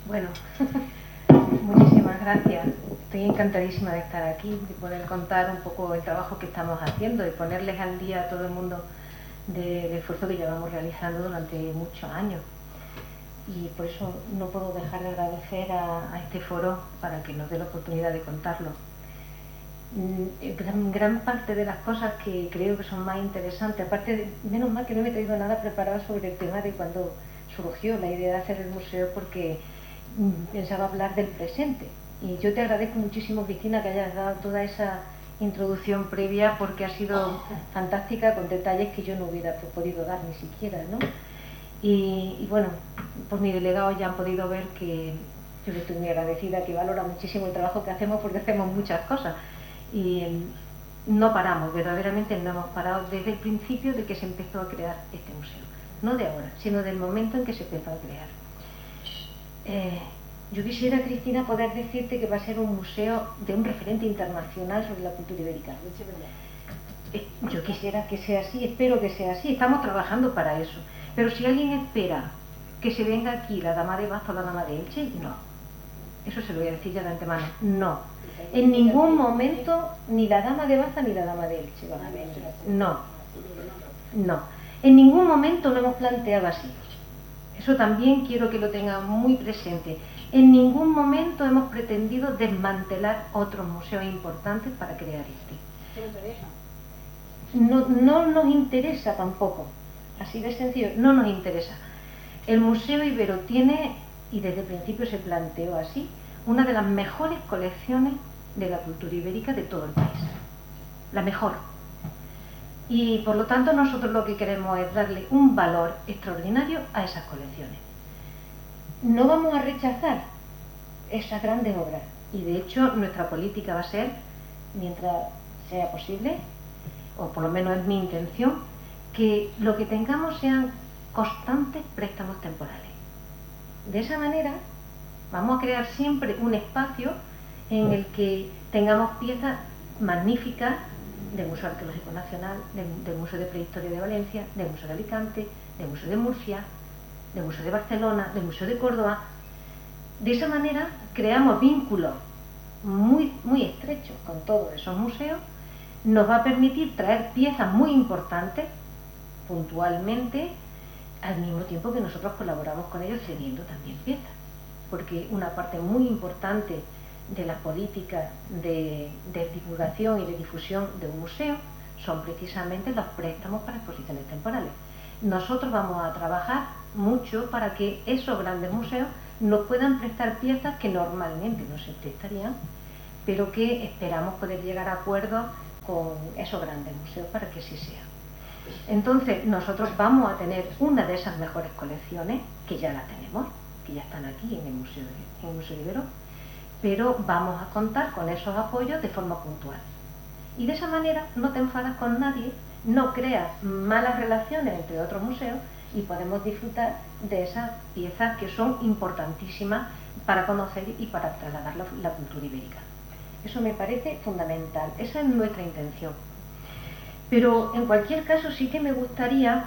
Bueno, muchísimas gracias. Estoy encantadísima de estar aquí, de poder contar un poco el trabajo que estamos haciendo y ponerles al día a todo el mundo del esfuerzo que llevamos realizando durante muchos años. Y por eso no puedo dejar de agradecer a este foro para que nos dé la oportunidad de contarlo. Gran parte de las cosas que creo que son más interesantes, aparte de, menos mal que no me he traído nada preparado sobre el tema de cuando surgió la idea de hacer el museo, porque pensaba hablar del presente. Y yo te agradezco muchísimo, Cristina, que hayas dado toda esa introducción previa, porque ha sido fantástica, con detalles que yo no hubiera podido dar ni siquiera, ¿no? Y bueno, pues mis delegados ya han podido ver que yo le estoy muy agradecida, que valora muchísimo el trabajo que hacemos, porque hacemos muchas cosas y no paramos, verdaderamente no hemos parado desde el principio de que se empezó a crear este museo, no de ahora, sino del momento en que se empezó a crear. Yo quisiera, Cristina, poder decirte que va a ser un museo de un referente internacional sobre la cultura ibérica. Yo quisiera que sea así, espero que sea así, estamos trabajando para eso. Pero si alguien espera que se venga aquí la dama de Baza o la dama de Elche, no. Eso se lo voy a decir ya de antemano, no. En ningún momento ni la dama de Baza ni la dama de Elche van a venir. No, no. En ningún momento lo hemos planteado así. Eso también quiero que lo tengan muy presente. En ningún momento hemos pretendido desmantelar otros museos importantes para crear este. No nos interesa tampoco, así de sencillo, no nos interesa. El Museo Ibero tiene, y desde el principio se planteó así, una de las mejores colecciones de la cultura ibérica de todo el país. La mejor. Y por lo tanto nosotros lo que queremos es darle un valor extraordinario a esas colecciones. No vamos a rechazar esas grandes obras, y de hecho nuestra política va a ser, mientras sea posible, o por lo menos es mi intención, que lo que tengamos sean constantes préstamos temporales. De esa manera vamos a crear siempre un espacio en el que tengamos piezas magníficas del Museo Arqueológico Nacional, del Museo de Prehistoria de Valencia, del Museo de Alicante, del Museo de Murcia, del Museo de Barcelona, del Museo de Córdoba. De esa manera creamos vínculos muy estrechos con todos esos museos. Nos va a permitir traer piezas muy importantes puntualmente, al mismo tiempo que nosotros colaboramos con ellos cediendo también piezas, porque una parte muy importante de la política de divulgación y de difusión de un museo son precisamente los préstamos para exposiciones temporales. Nosotros vamos a trabajar mucho para que esos grandes museos nos puedan prestar piezas que normalmente no se prestarían, pero que esperamos poder llegar a acuerdos con esos grandes museos para que así sea. Entonces nosotros vamos a tener una de esas mejores colecciones, que ya la tenemos, que ya están aquí en el Museo Ibero, pero vamos a contar con esos apoyos de forma puntual. Y de esa manera no te enfadas con nadie, no creas malas relaciones entre otros museos y podemos disfrutar de esas piezas que son importantísimas para conocer y para trasladar la cultura ibérica. Eso me parece fundamental, esa es nuestra intención. Pero en cualquier caso sí que me gustaría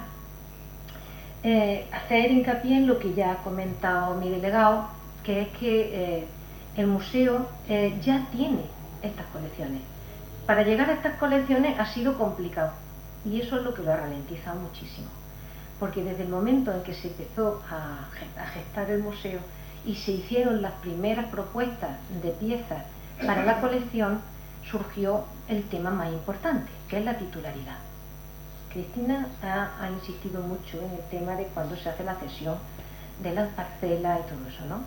hacer hincapié en lo que ya ha comentado mi delegado, que es que el museo ya tiene estas colecciones. Para llegar a estas colecciones ha sido complicado, y eso es lo que lo ha ralentizado muchísimo, porque desde el momento en que se empezó a gestar el museo y se hicieron las primeras propuestas de piezas para la colección, surgió el tema más importante, que es la titularidad. Cristina ha insistido mucho en el tema de cuando se hace la cesión de las parcelas y todo eso, ¿no?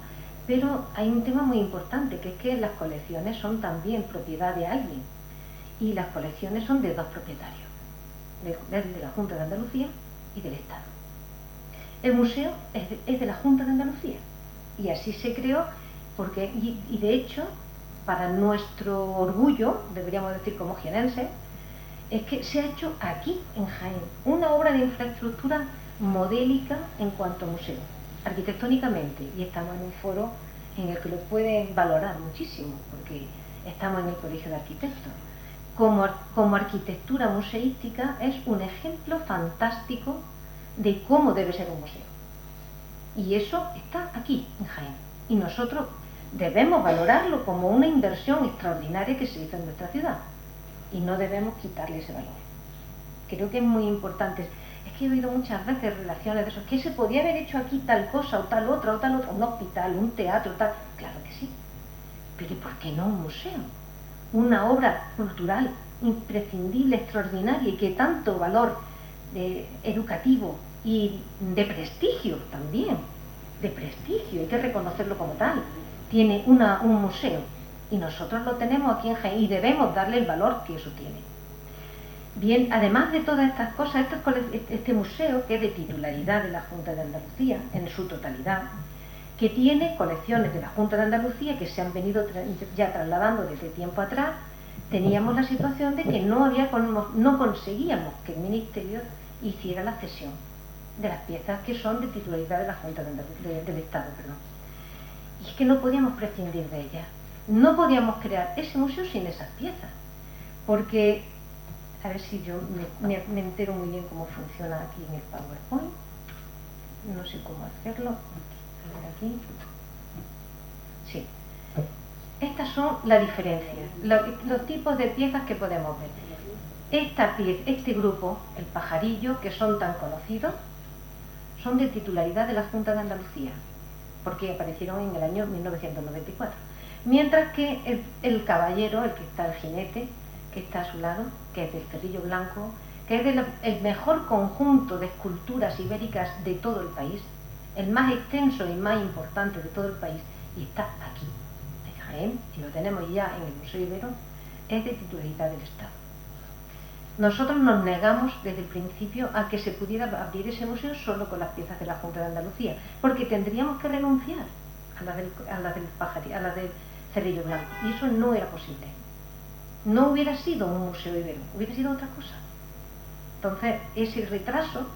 Pero hay un tema muy importante, que es que las colecciones son también propiedad de alguien, y las colecciones son de dos propietarios, de la Junta de Andalucía y del Estado. El museo es de la Junta de Andalucía, y así se creó, porque, y de hecho, para nuestro orgullo, deberíamos decir como jienenses, es que se ha hecho aquí, en Jaén, una obra de infraestructura modélica en cuanto a museo, arquitectónicamente, y estamos en un foro en el que lo pueden valorar muchísimo, porque estamos en el Colegio de Arquitectos. Como arquitectura museística es un ejemplo fantástico de cómo debe ser un museo. Y eso está aquí, en Jaén. Y nosotros debemos valorarlo como una inversión extraordinaria que se hizo en nuestra ciudad. Y no debemos quitarle ese valor. Creo que es muy importante. Es que he oído muchas veces relaciones de eso, que se podía haber hecho aquí tal cosa o tal otra, un hospital, un teatro, tal. Claro que sí. Pero ¿y por qué no un museo? Una obra cultural imprescindible, extraordinaria y que tanto valor educativo y de prestigio también, de prestigio, hay que reconocerlo como tal, tiene un museo, y nosotros lo tenemos aquí en Jaén y debemos darle el valor que eso tiene. Bien, además de todas estas cosas, este museo, que es de titularidad de la Junta de Andalucía en su totalidad, que tiene colecciones de la Junta de Andalucía que se han venido ya trasladando desde tiempo atrás, teníamos la situación de que no conseguíamos que el Ministerio hiciera la cesión de las piezas que son de titularidad de la Junta del Estado. Y es que no podíamos prescindir de ellas. No podíamos crear ese museo sin esas piezas. Porque, a ver si yo me entero muy bien cómo funciona aquí en el PowerPoint. No sé cómo hacerlo. A ver aquí. Sí. Estas son las diferencias, los tipos de piezas que podemos ver. Este grupo, el pajarillo, que son tan conocidos, son de titularidad de la Junta de Andalucía, porque aparecieron en el año 1994. Mientras que el caballero, el que está el jinete, que está a su lado, que es del Cerrillo Blanco, que es el mejor conjunto de esculturas ibéricas de todo el país, el más extenso y más importante de todo el país, y está aquí, en Jaén, y lo tenemos ya en el Museo Ibero, es de titularidad del Estado. Nosotros nos negamos desde el principio a que se pudiera abrir ese museo solo con las piezas de la Junta de Andalucía, porque tendríamos que renunciar a la del Cerrillo Blanco, y eso no era posible. No hubiera sido un museo ibero, hubiera sido otra cosa. Entonces, ese retraso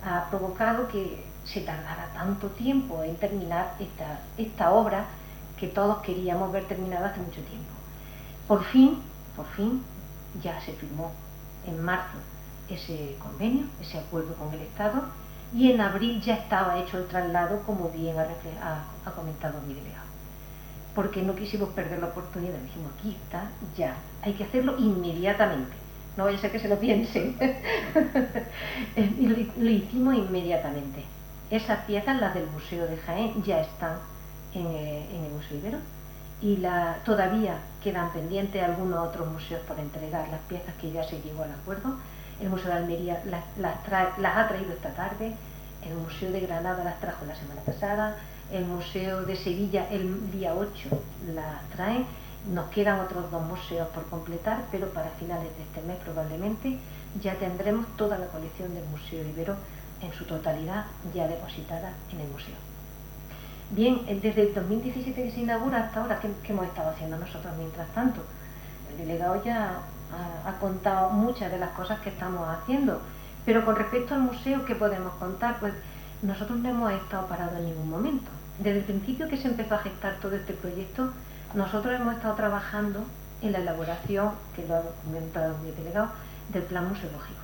ha provocado que se tardara tanto tiempo en terminar esta obra que todos queríamos ver terminada hace mucho tiempo. Por fin, ya se firmó en marzo ese convenio, ese acuerdo con el Estado, y en abril ya estaba hecho el traslado, como bien ha comentado mi delegado. Porque no quisimos perder la oportunidad, dijimos, aquí está, ya, hay que hacerlo inmediatamente, no vaya a ser que se lo piensen. Y lo hicimos inmediatamente. Esas piezas, las del Museo de Jaén, ya están en el Museo Ibero, y todavía quedan pendientes algunos otros museos por entregar las piezas que ya se llegó al acuerdo. El Museo de Almería las ha traído esta tarde, el Museo de Granada las trajo la semana pasada, el Museo de Sevilla el día 8 las trae. Nos quedan otros 2 museos por completar, pero para finales de este mes probablemente ya tendremos toda la colección del Museo Ibero en su totalidad ya depositada en el museo. Bien, desde el 2017 que se inaugura hasta ahora, ¿qué hemos estado haciendo nosotros mientras tanto? El delegado ya ha contado muchas de las cosas que estamos haciendo, pero con respecto al museo, ¿qué podemos contar? Pues nosotros no hemos estado parados en ningún momento. Desde el principio que se empezó a gestar todo este proyecto, nosotros hemos estado trabajando en la elaboración, que lo ha comentado mi delegado, del plan museológico.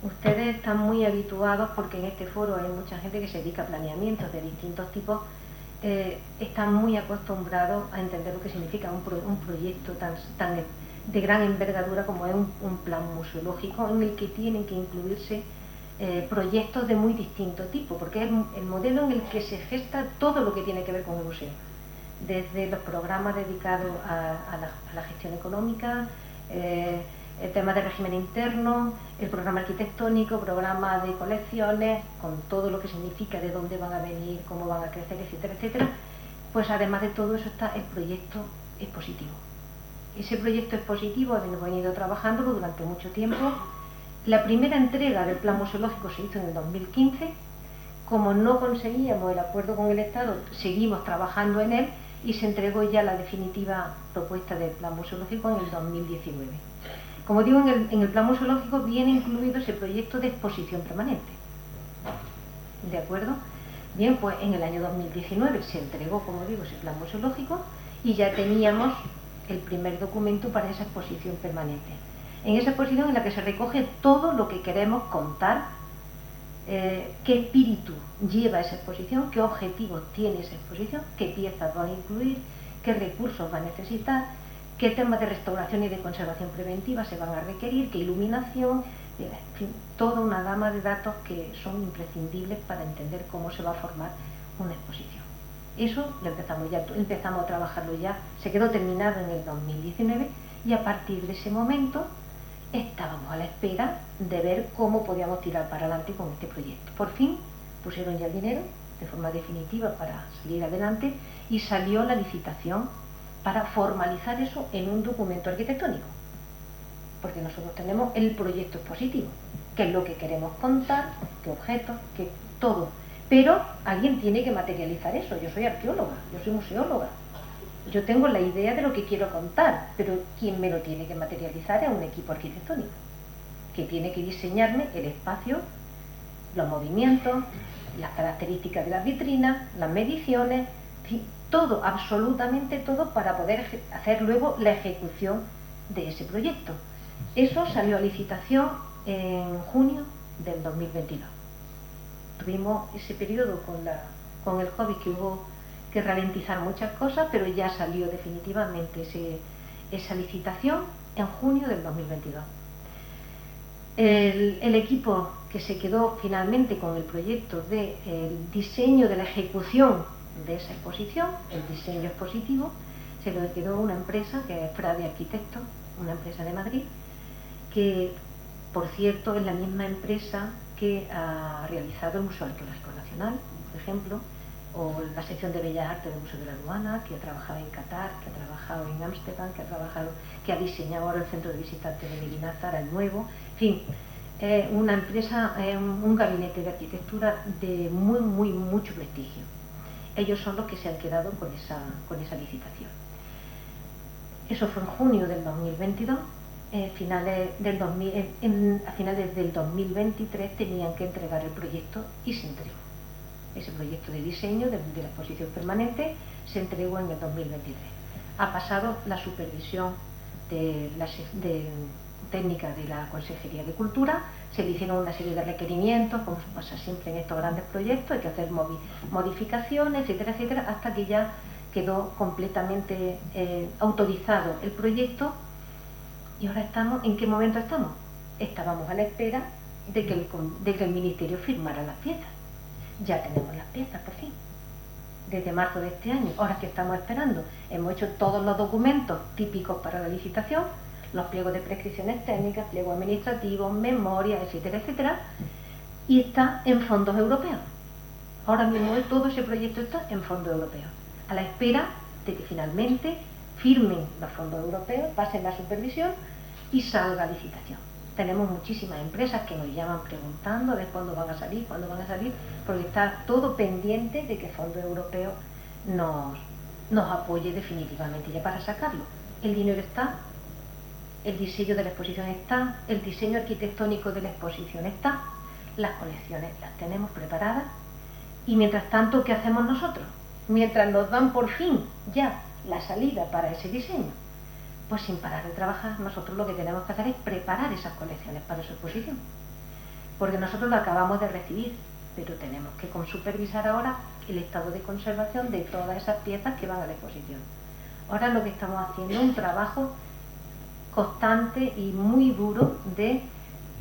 Ustedes están muy habituados, porque en este foro hay mucha gente que se dedica a planeamientos de distintos tipos, están muy acostumbrados a entender lo que significa un proyecto tan de gran envergadura como es un plan museológico, en el que tienen que incluirse proyectos de muy distinto tipo, porque es el modelo en el que se gesta todo lo que tiene que ver con el museo, desde los programas dedicados a la gestión económica, el tema de régimen interno, el programa arquitectónico, programa de colecciones, con todo lo que significa, de dónde van a venir, cómo van a crecer, etcétera, etcétera. Pues además de todo eso está el proyecto expositivo. Ese proyecto expositivo hemos venido trabajándolo durante mucho tiempo. La primera entrega del plan museológico se hizo en el 2015. Como no conseguíamos el acuerdo con el Estado, seguimos trabajando en él y se entregó ya la definitiva propuesta del plan museológico en el 2019. Como digo, en el plan museológico viene incluido ese proyecto de exposición permanente. ¿De acuerdo? Bien, pues en el año 2019 se entregó, como digo, ese plan museológico y ya teníamos el primer documento para esa exposición permanente. En esa exposición en la que se recoge todo lo que queremos contar qué espíritu lleva esa exposición, qué objetivos tiene esa exposición, qué piezas va a incluir, qué recursos va a necesitar, qué temas de restauración y de conservación preventiva se van a requerir, qué iluminación, en fin, toda una gama de datos que son imprescindibles para entender cómo se va a formar una exposición. Eso lo empezamos a trabajarlo ya, se quedó terminado en el 2019 y a partir de ese momento estábamos a la espera de ver cómo podíamos tirar para adelante con este proyecto. Por fin pusieron ya el dinero de forma definitiva para salir adelante y salió la licitación para formalizar eso en un documento arquitectónico, porque nosotros tenemos el proyecto expositivo, que es lo que queremos contar, qué objetos, qué todo, pero alguien tiene que materializar eso. Yo soy arqueóloga, yo soy museóloga, yo tengo la idea de lo que quiero contar, pero quien me lo tiene que materializar es un equipo arquitectónico, que tiene que diseñarme el espacio, los movimientos, las características de las vitrinas, las mediciones, todo, absolutamente todo, para poder hacer luego la ejecución de ese proyecto. Eso salió a licitación en junio del 2022. Tuvimos ese periodo con el COVID que hubo que ralentizar muchas cosas, pero ya salió definitivamente esa licitación en junio del 2022. El equipo que se quedó finalmente con el proyecto del diseño de la ejecución de esa exposición, el diseño expositivo, se lo quedó una empresa que es Frade Arquitectos, una empresa de Madrid, que por cierto es la misma empresa que ha realizado el Museo Arqueológico Nacional, por ejemplo, o la sección de Bellas Artes del Museo de la Aduana, que ha trabajado en Qatar, que ha trabajado en Ámsterdam, que ha diseñado ahora el centro de visitantes de Medina Zara, el nuevo, en fin, una empresa, un gabinete de arquitectura de mucho prestigio. Ellos son los que se han quedado con esa licitación. Eso fue en junio del 2022. A finales del 2023 tenían que entregar el proyecto y se entregó. Ese proyecto de diseño de la exposición permanente se entregó en el 2023. Ha pasado la supervisión técnica de la Consejería de Cultura, se le hicieron una serie de requerimientos, como pasa siempre en estos grandes proyectos, hay que hacer modificaciones, etcétera, etcétera, hasta que ya quedó completamente autorizado el proyecto. Y ahora estamos, ¿en qué momento estamos? Estábamos a la espera de que el Ministerio firmara las piezas. Ya tenemos las piezas, por fin, desde marzo de este año. Ahora que estamos esperando, hemos hecho todos los documentos típicos para la licitación, los pliegos de prescripciones técnicas, pliegos administrativos, memoria, etcétera, etcétera, y está en fondos europeos. Ahora mismo todo ese proyecto está en fondos europeos, a la espera de que finalmente firmen los fondos europeos, pasen la supervisión y salga a licitación. Tenemos muchísimas empresas que nos llaman preguntando de cuándo van a salir, porque está todo pendiente de que el Fondo Europeo nos apoye definitivamente ya para sacarlo. El dinero está, el diseño de la exposición está, el diseño arquitectónico de la exposición está, las colecciones las tenemos preparadas y mientras tanto, ¿qué hacemos nosotros? Mientras nos dan por fin ya la salida para ese diseño, pues sin parar de trabajar, nosotros lo que tenemos que hacer es preparar esas colecciones para su exposición, porque nosotros lo acabamos de recibir, pero tenemos que supervisar ahora el estado de conservación de todas esas piezas que van a la exposición. Ahora lo que estamos haciendo es un trabajo constante y muy duro de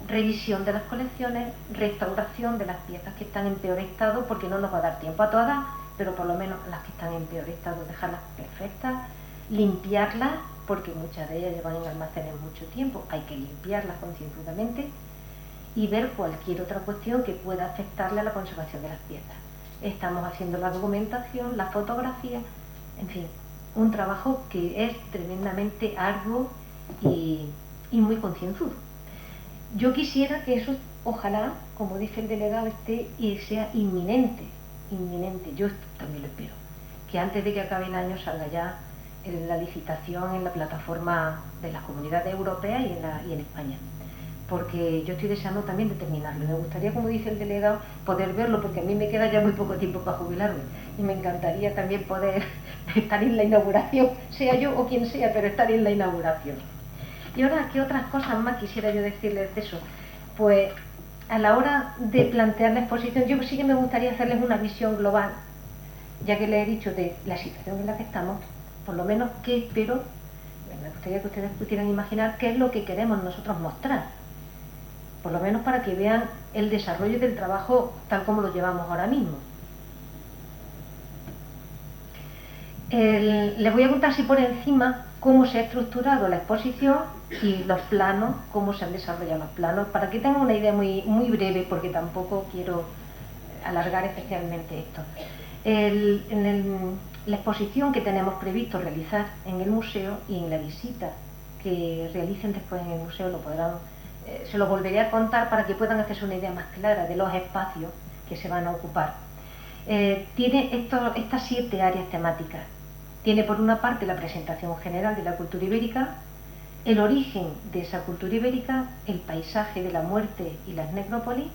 revisión de las colecciones, restauración de las piezas que están en peor estado, porque no nos va a dar tiempo a todas, pero por lo menos las que están en peor estado, dejarlas perfectas, limpiarlas, porque muchas de ellas llevan en almacenes mucho tiempo, hay que limpiarlas concienzudamente y ver cualquier otra cuestión que pueda afectarle a la conservación de las piezas. Estamos haciendo la documentación, la fotografía, en fin, un trabajo que es tremendamente arduo y muy concienzudo. Yo quisiera que eso, ojalá, como dice el delegado, esté y sea inminente, yo también lo espero, que antes de que acabe el año salga ya la licitación en la plataforma de las comunidades europeas y en España, porque yo estoy deseando también de terminarlo. Me gustaría, como dice el delegado, poder verlo, porque a mí me queda ya muy poco tiempo para jubilarme y me encantaría también poder estar en la inauguración, sea yo o quien sea, pero estar en la inauguración. Y ahora, ¿qué otras cosas más quisiera yo decirles de eso? Pues a la hora de plantear la exposición, yo sí que me gustaría hacerles una visión global, ya que les he dicho de la situación en la que estamos, por lo menos qué espero, me gustaría que ustedes pudieran imaginar qué es lo que queremos nosotros mostrar, por lo menos para que vean el desarrollo del trabajo tal como lo llevamos ahora mismo. Les voy a contar así por encima cómo se ha estructurado la exposición y los planos, cómo se han desarrollado los planos, para que tengan una idea muy, muy breve, porque tampoco quiero alargar especialmente esto. La exposición que tenemos previsto realizar en el museo y en la visita que realicen después en el museo se lo volveré a contar para que puedan hacerse una idea más clara de los espacios que se van a ocupar. Tiene estas 7 áreas temáticas. Tiene por una parte la presentación general de la cultura ibérica, el origen de esa cultura ibérica, el paisaje de la muerte y las necrópolis,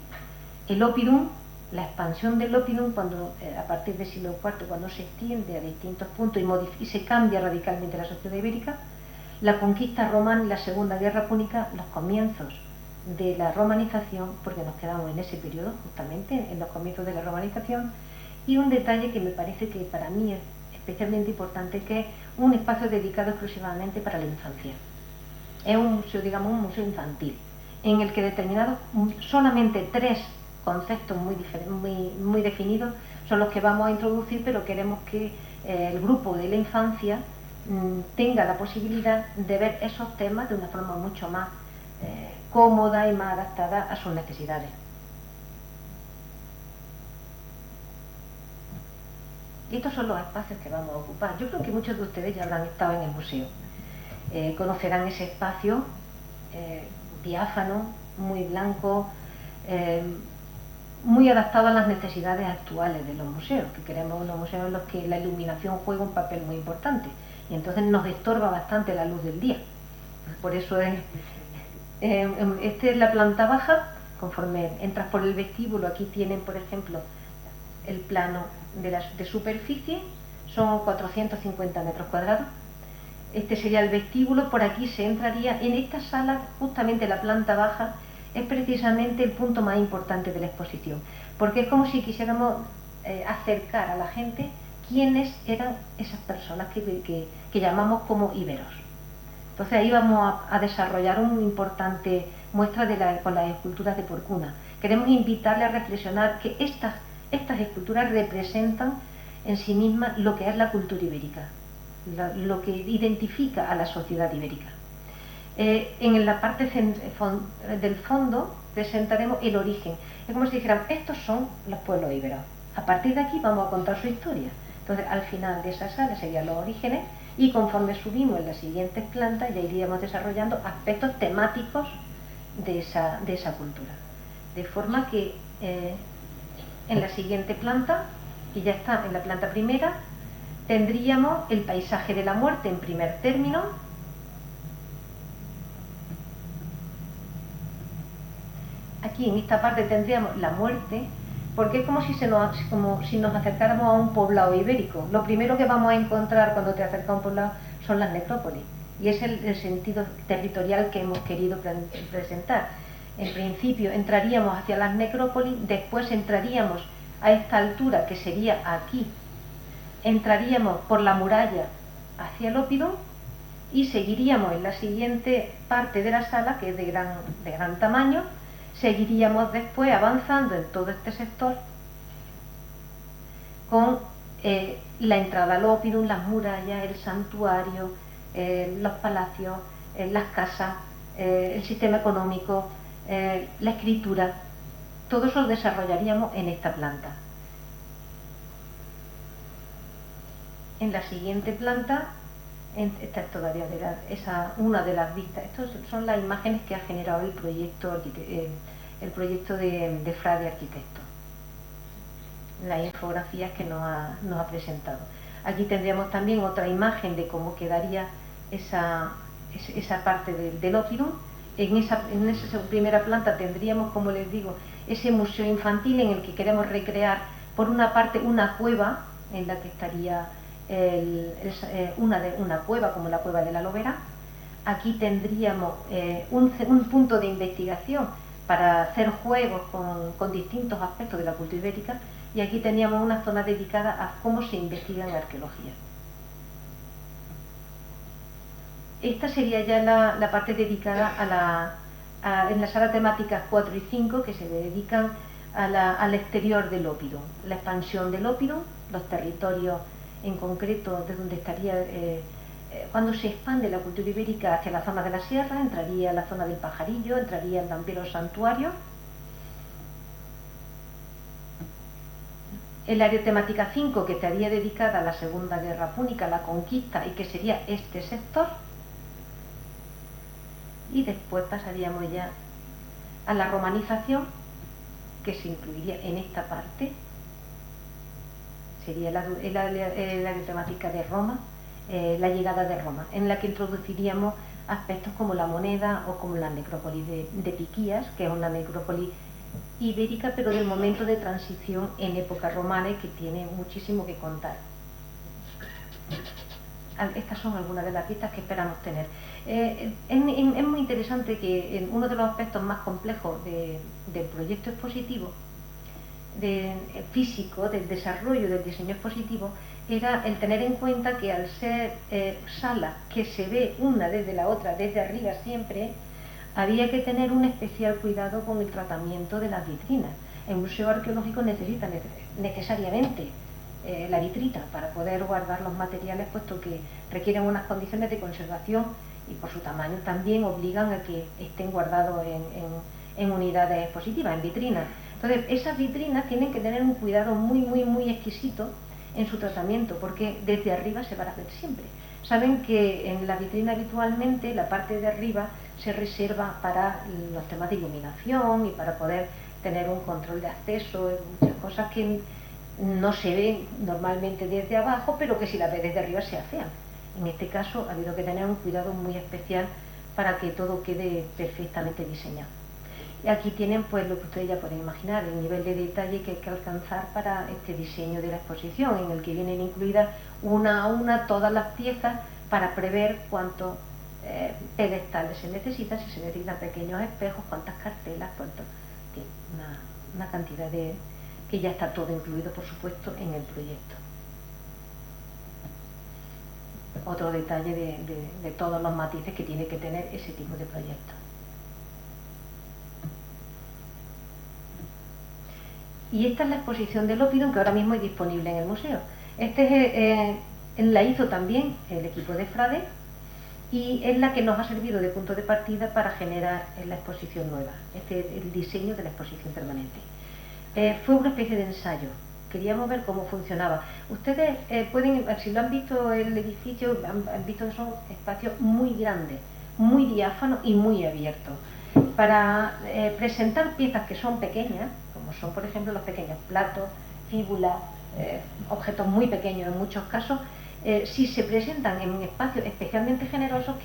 el oppidum, la expansión del oppidum a partir del siglo IV, cuando se extiende a distintos puntos y se cambia radicalmente la sociedad ibérica, la conquista romana y la Segunda Guerra Púnica, los comienzos de la romanización, porque nos quedamos en ese periodo justamente, en los comienzos de la romanización, y un detalle que me parece que para mí es especialmente importante, que es un espacio dedicado exclusivamente para la infancia. Es un museo, digamos, un museo infantil, en el que determinados, solamente 3 conceptos muy definidos son los que vamos a introducir, pero queremos que el grupo de la infancia tenga la posibilidad de ver esos temas de una forma mucho más cómoda y más adaptada a sus necesidades. Y estos son los espacios que vamos a ocupar. Yo creo que muchos de ustedes ya habrán estado en el museo. Conocerán ese espacio diáfano, muy blanco, muy adaptado a las necesidades actuales de los museos, que queremos unos museos en los que la iluminación juega un papel muy importante, y entonces nos estorba bastante la luz del día. Por eso esta es la planta baja. Conforme entras por el vestíbulo, aquí tienen, por ejemplo, el plano de superficie, son 450 metros cuadrados. Este sería el vestíbulo. Por aquí se entraría. En esta sala, justamente la planta baja, es precisamente el punto más importante de la exposición, porque es como si quisiéramos acercar a la gente quiénes eran esas personas que llamamos como íberos. Entonces ahí vamos a desarrollar una importante muestra con las esculturas de Porcuna. Queremos invitarle a reflexionar que estas esculturas representan en sí mismas lo que es la cultura ibérica, lo que identifica a la sociedad ibérica. En la parte del fondo presentaremos el origen. Es como si dijéramos, estos son los pueblos íberos. A partir de aquí vamos a contar su historia. Entonces, al final de esa sala serían los orígenes, y conforme subimos en las siguientes plantas ya iríamos desarrollando aspectos temáticos de esa cultura. De forma que en la siguiente planta, y ya está en la planta primera, tendríamos el paisaje de la muerte en primer término. Aquí en esta parte tendríamos la muerte, porque es como si nos acercáramos a un poblado ibérico. Lo primero que vamos a encontrar cuando te acercas a un poblado son las necrópolis, y es el sentido territorial que hemos querido presentar. En principio entraríamos hacia las necrópolis, después entraríamos a esta altura, que sería aquí, entraríamos por la muralla hacia el oppidum y seguiríamos en la siguiente parte de la sala, que es de gran tamaño. Seguiríamos después avanzando en todo este sector con la entrada al oppidum, las murallas, el santuario, los palacios, las casas, el sistema económico, la escritura. Todo eso lo desarrollaríamos en esta planta. En la siguiente planta, esta es todavía una de las vistas. Estas son las imágenes que ha generado el proyecto de Frade Arquitecto, las infografías que nos ha presentado. Aquí tendríamos también otra imagen de cómo quedaría esa parte del oppidum. En esa primera planta tendríamos, como les digo, ese museo infantil en el que queremos recrear, por una parte, una cueva en la que estaría una cueva como la cueva de la Lobera. Aquí tendríamos un punto de investigación para hacer juegos con distintos aspectos de la cultura ibérica, y aquí teníamos una zona dedicada a cómo se investiga en arqueología. Esta sería ya la parte dedicada en las salas temáticas 4 y 5, que se dedican al exterior del Opidum, la expansión del Opidum, los territorios en concreto de donde estaría, cuando se expande la cultura ibérica hacia la zona de la sierra, entraría la zona del Pajarillo, entrarían también los santuarios. El área temática 5, que estaría dedicada a la Segunda Guerra Púnica, la conquista, y que sería este sector. Y después pasaríamos ya a la romanización, que se incluiría en esta parte. Sería el área temática de Roma, la llegada de Roma, en la que introduciríamos aspectos como la moneda o como la necrópolis de Piquías, que es una necrópolis ibérica, pero del momento de transición en época romana, y que tiene muchísimo que contar. Estas son algunas de las pistas que esperamos tener. Es muy interesante que uno de los aspectos más complejos del proyecto expositivo, físico, del desarrollo del diseño expositivo, era el tener en cuenta que al ser salas que se ve una desde la otra, desde arriba siempre, había que tener un especial cuidado con el tratamiento de las vitrinas. El museo arqueológico necesita necesariamente la vitrina para poder guardar los materiales, puesto que requieren unas condiciones de conservación y por su tamaño también obligan a que estén guardados en unidades expositivas, en vitrinas. Entonces, esas vitrinas tienen que tener un cuidado muy exquisito en su tratamiento, porque desde arriba se van a ver siempre. Saben que en la vitrina habitualmente la parte de arriba se reserva para los temas de iluminación y para poder tener un control de acceso, muchas cosas que no se ven normalmente desde abajo, pero que si las ves desde arriba se afean. En este caso ha habido que tener un cuidado muy especial para que todo quede perfectamente diseñado. Y aquí tienen pues lo que ustedes ya pueden imaginar, el nivel de detalle que hay que alcanzar para este diseño de la exposición, en el que vienen incluidas una a una todas las piezas para prever cuántos pedestales se necesitan, si se necesitan pequeños espejos, cuántas cartelas, una cantidad de... que ya está todo incluido, por supuesto, en el proyecto. Otro detalle de todos los matices que tiene que tener ese tipo de proyecto. Y esta es la exposición del Opidum, que ahora mismo es disponible en el museo. La hizo también el equipo de Frade, y es la que nos ha servido de punto de partida para generar la exposición nueva, el diseño de la exposición permanente. Fue una especie de ensayo. Queríamos ver cómo funcionaba. Ustedes pueden, si lo han visto el edificio, han visto que son espacios muy grandes, muy diáfanos y muy abiertos. Para presentar piezas que son pequeñas, como son por ejemplo los pequeños platos, fíbulas, objetos muy pequeños en muchos casos, si se presentan en espacios especialmente generosos,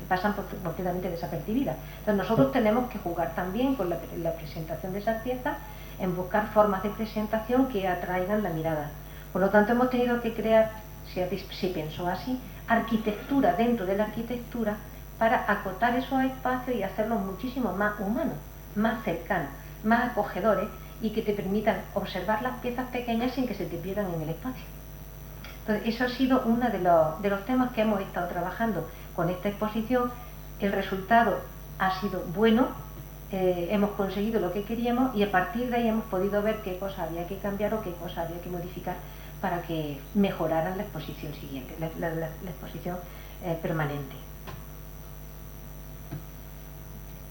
pasan completamente desapercibidas. Entonces nosotros tenemos que jugar también con la presentación de esas piezas, en buscar formas de presentación que atraigan la mirada. Por lo tanto, hemos tenido que crear, si pensó así, arquitectura dentro de la arquitectura para acotar esos espacios y hacerlos muchísimo más humanos, más cercanos, más acogedores, y que te permitan observar las piezas pequeñas sin que se te pierdan en el espacio. Entonces, eso ha sido uno de los temas que hemos estado trabajando con esta exposición. El resultado ha sido bueno, hemos conseguido lo que queríamos, y a partir de ahí hemos podido ver qué cosas había que cambiar o qué cosas había que modificar para que mejoraran la exposición siguiente, la exposición permanente.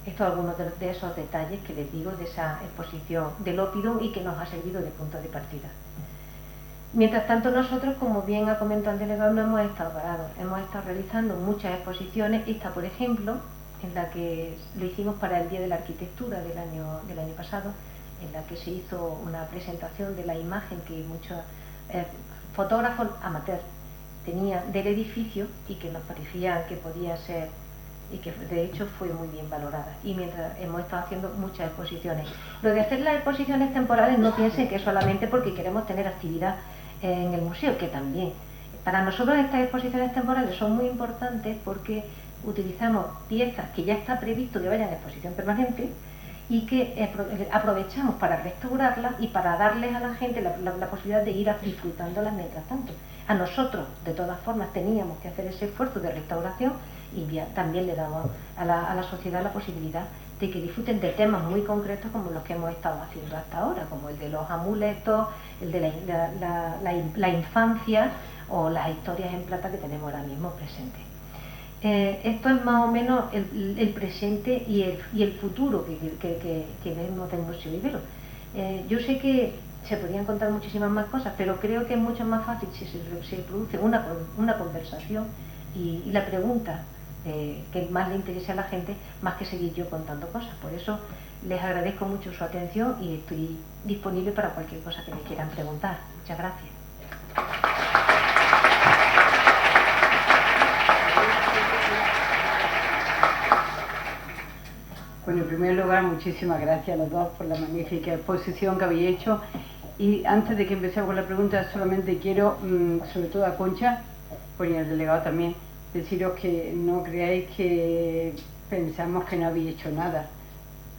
Estos son algunos de esos detalles que les digo de esa exposición del Opidum y que nos ha servido de punto de partida. Mientras tanto, nosotros, como bien ha comentado el delegado, no hemos estado parados. Hemos estado realizando muchas exposiciones. Esta, por ejemplo, en la que lo hicimos para el Día de la Arquitectura del año pasado, en la que se hizo una presentación de la imagen que muchos fotógrafos amateurs tenían del edificio y que nos parecía que podía ser, y que de hecho fue muy bien valorada. Y mientras hemos estado haciendo muchas exposiciones. Lo de hacer las exposiciones temporales, no piensen que es solamente porque queremos tener actividad en el museo, que también. Para nosotros estas exposiciones temporales son muy importantes porque utilizamos piezas que ya está previsto que vayan a exposición permanente, y que aprovechamos para restaurarlas y para darles a la gente la posibilidad de ir disfrutándolas mientras tanto. A nosotros, de todas formas, teníamos que hacer ese esfuerzo de restauración y ya también le damos a la sociedad la posibilidad de que disfruten de temas muy concretos como los que hemos estado haciendo hasta ahora, como el de los amuletos, el de la infancia o las historias en plata que tenemos ahora mismo presentes. Esto es más o menos el presente y el futuro que vemos del Museo Ibero. Yo sé que se podrían contar muchísimas más cosas, pero creo que es mucho más fácil si se produce una conversación y la pregunta que más le interese a la gente, más que seguir yo contando cosas. Por eso les agradezco mucho su atención y estoy disponible para cualquier cosa que me quieran preguntar. Muchas gracias. Bueno, en primer lugar, muchísimas gracias a los dos por la magnífica exposición que habéis hecho. Y antes de que empecemos con la pregunta, solamente quiero, sobre todo a Concha, pues y al delegado también, deciros que no creáis que pensamos que no habéis hecho nada.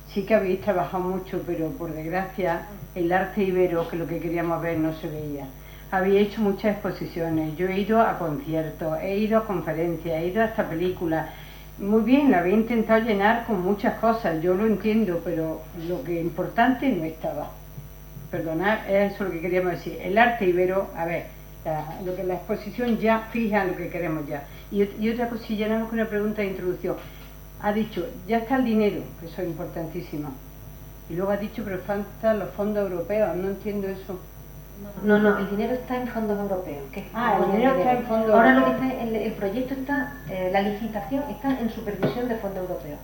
Sí que habéis trabajado mucho, pero por desgracia el arte ibero, que lo que queríamos ver, no se veía. Habéis hecho muchas exposiciones, yo he ido a conciertos, he ido a conferencias, he ido hasta películas. Muy bien, lo habéis intentado llenar con muchas cosas, yo lo entiendo, pero lo que importante no estaba. Perdonad, es eso lo que queríamos decir. El arte ibero, a ver, lo que la exposición ya fija lo que queremos ya. Y otra cosilla, nada más que una pregunta de introducción. Ha dicho, ya está el dinero, que eso es importantísimo. Y luego ha dicho, pero faltan los fondos europeos, no entiendo eso. No, el dinero está en fondos europeos. El dinero está en fondos europeos. Ahora lo europeos. que está, el proyecto está, la licitación está en supervisión de fondos europeos.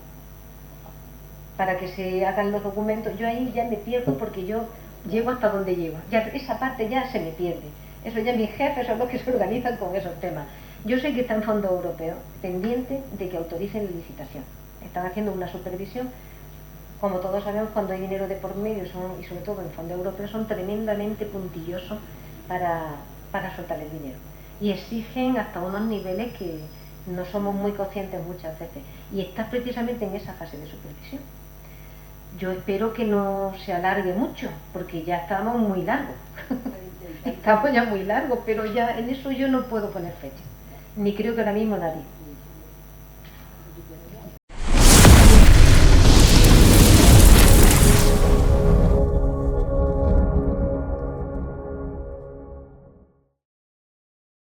Para que se hagan los documentos, yo ahí ya me pierdo porque yo llego hasta donde llego. Ya, esa parte ya se me pierde. Eso ya mis jefes son los que se organizan con esos temas. Yo sé que está en fondos europeos, pendiente de que autoricen la licitación. Están haciendo una supervisión. Como todos sabemos, cuando hay dinero de por medio, y sobre todo en fondos europeos, son tremendamente puntillosos para soltar el dinero. Y exigen hasta unos niveles que no somos muy conscientes muchas veces. Y está precisamente en esa fase de supervisión. Yo espero que no se alargue mucho, porque ya estamos muy largos. Estamos ya muy largos, pero ya en eso yo no puedo poner fecha. Ni creo que ahora mismo nadie.